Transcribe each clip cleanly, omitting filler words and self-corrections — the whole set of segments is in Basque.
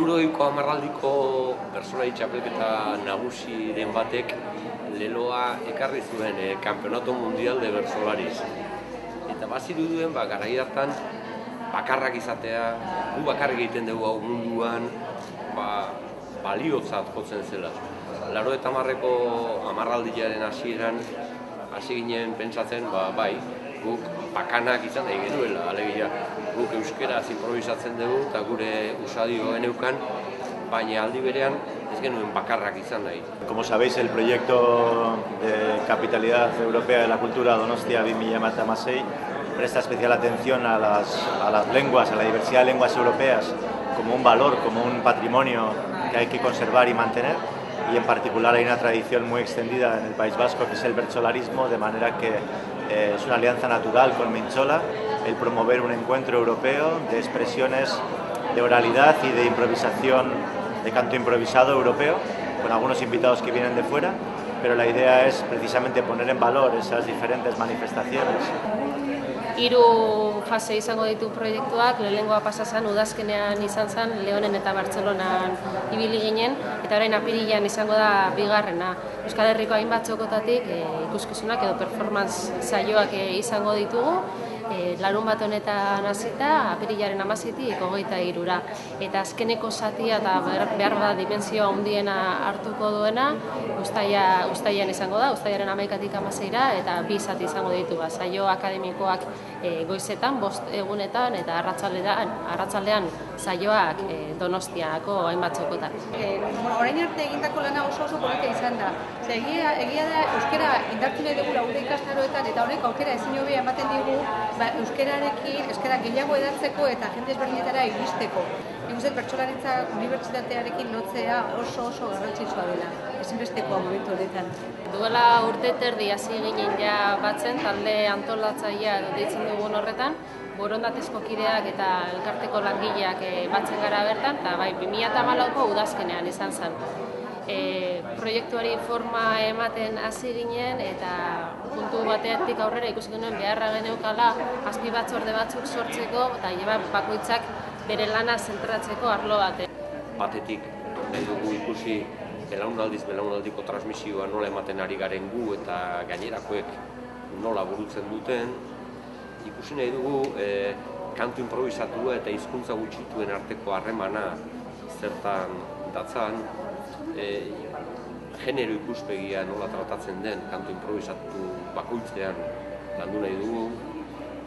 Irurogeiko hamarraldiko bertsolari txapelketa nagusiren batek leloa ekarri zuen Campeonato Mundial de Bersolariz. Eta baziruduen garai hartan bakarrak izatea, gu bakarrik egiten dugu hau munduan, baliotzat jotzen zela. 80ko hamarraldiaren hasieran hasi ginen pentsatzen, bai, guk bakanak izan nahi genuela, alegia guk euskeraz improvisatzen dugu eta gure usadio geneukan, baina aldi berean ez genuen bakarrak izan nahi. Como sabéis, el proyecto de Capitalidad Europea de la Cultura Donostia 2016 presta especial atención a las lenguas, a la diversidad de lenguas europeas como un valor, como un patrimonio que hay que conservar y mantener. Y en particular hay una tradición muy extendida en el País Vasco que es el bertsolarismo, de manera que es una alianza natural con Mintzola el promover un encuentro europeo de expresiones de oralidad y de improvisación, de canto improvisado europeo, con algunos invitados que vienen de fuera, pero la idea es precisamente poner en valor esas diferentes manifestaciones. 3 fase izango ditu proiektuak, lehenengoa pasa zen, udazkenean izan zen, Leonen eta Bartzelonan ibili ginen, eta orain apirilean izango da bigarrena. Euskal Herriko hainbat txokotatik ikuskizunak edo performance saioak izango ditugu, larunbat honetan hasita, apirilaren 16tik 23ra. Eta azkeneko zatia eta behar da dimensioa handiena hartuko duena, uztailean izango da, uztailaren 11tik 16ra, eta 2 zati izango ditu, saio akademikoak goizetan, 5 egunetan, eta arratsaldean saioak Donostiako hainbat txokotan. Orain arte egindako lana oso polita izan da. Egia da euskara indartu nahi dugula gure ikastaroetan, eta honek aukera ezin hobea ematen digu euskararekin euskara gehiago edatzeko eta jende ezberdinetara iristeko. Nik uste bertsolaritza unibertsitatearekin lotzea oso garrantzitsua dela, ezinbestekoa momentu honetan. Duela urte terdi hasi ginen ja batzen, talde antolatzailea deitzen dugun horretan, borondatezko kideak eta elkarteko langileak batzen gara bertan, eta bai 2014ko udazkenean izan zen. Proiektuari forma ematen hasi ginen eta puntu batetik aurrera ikusi genuen beharra geneukala azpi batzorde batzuk sortzeko eta bakoitzak bere lana zentratzeko arlo batean. Batetik nahi dugu ikusi belaunaldiko transmisioa nola ematen ari garen gu eta gainerakoek nola burutzen duten. Ikusi nahi dugu kantu improvisatua eta hizkuntza gutxituen arteko harremana zertan datzan, genero ikuspegia nola tratatzen den kantu improvisatu bakoitzean landu nahi dugu,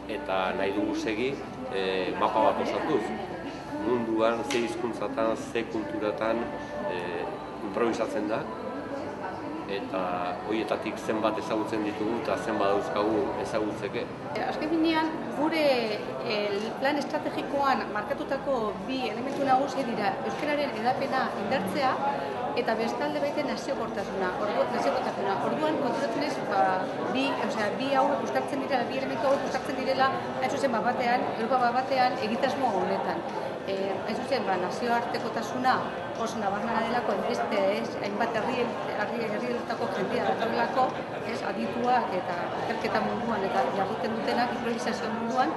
eta nahi dugu segi mapa bat osatuz. Munduan, ze hizkuntzatan, ze kulturatan improvisatzen da, eta horietatik zenbat ezagutzen ditugu eta zenbat dauzkagu ezagutzeke. Azken finean, gure plan estrategikoan markatutako 2 elementu nagusi dira euskararen hedapena indartzea eta bestalde baita naziokortasuna. Orduan konturatzen ez, bi hauek uztartzen direla, 2 elementu hauek uztartzen direla, hain zuzen Europa batean egitasmo honetan. Hain zuzen, nazioartekotasuna oso nabarmena delako, hainbat herrietako jendea datorrelako, adituak eta ikerketa munduan eta jarduten dutenak improvisazio munduan,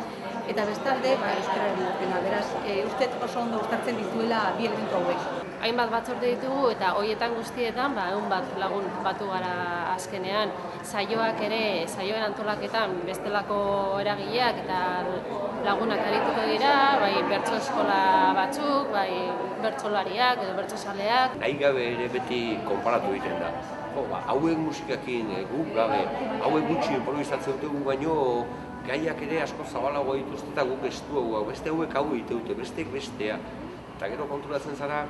eta bestalde euskararen edapena. Beraz, uste oso ondo uztartzen dituela 2 elementu hauek. Hainbat batzorde ditugu eta horietan guztietan egun bat lagun batu gara azkenean. Saioak ere, saioen antolaketan bestelako eragileak eta lagunak arituko dira, bai bertso eskola batzuk, bai bertsolariak edo bertsozaleak. Nahi gabe ere beti konparatu egiten da. Hauek musikakin guk gabe, hauek gutxi improvisatzen dugu, baino gaiak ere asko zabalagoa dituzte eta guk ez dugu, beste hauek hau egite dute, besteek bestea. Eta gero konturatzen zara,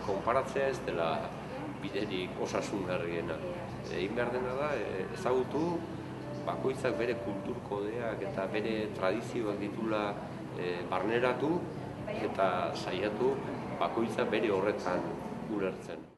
konparatzea ez dela biderik osasungarriena. Egin behar dena da, ezagutu bakoitzak bere kulturkodeak eta bere tradizioak ditula barneratu eta saiatu bakoitzak bere horretan ulertzen.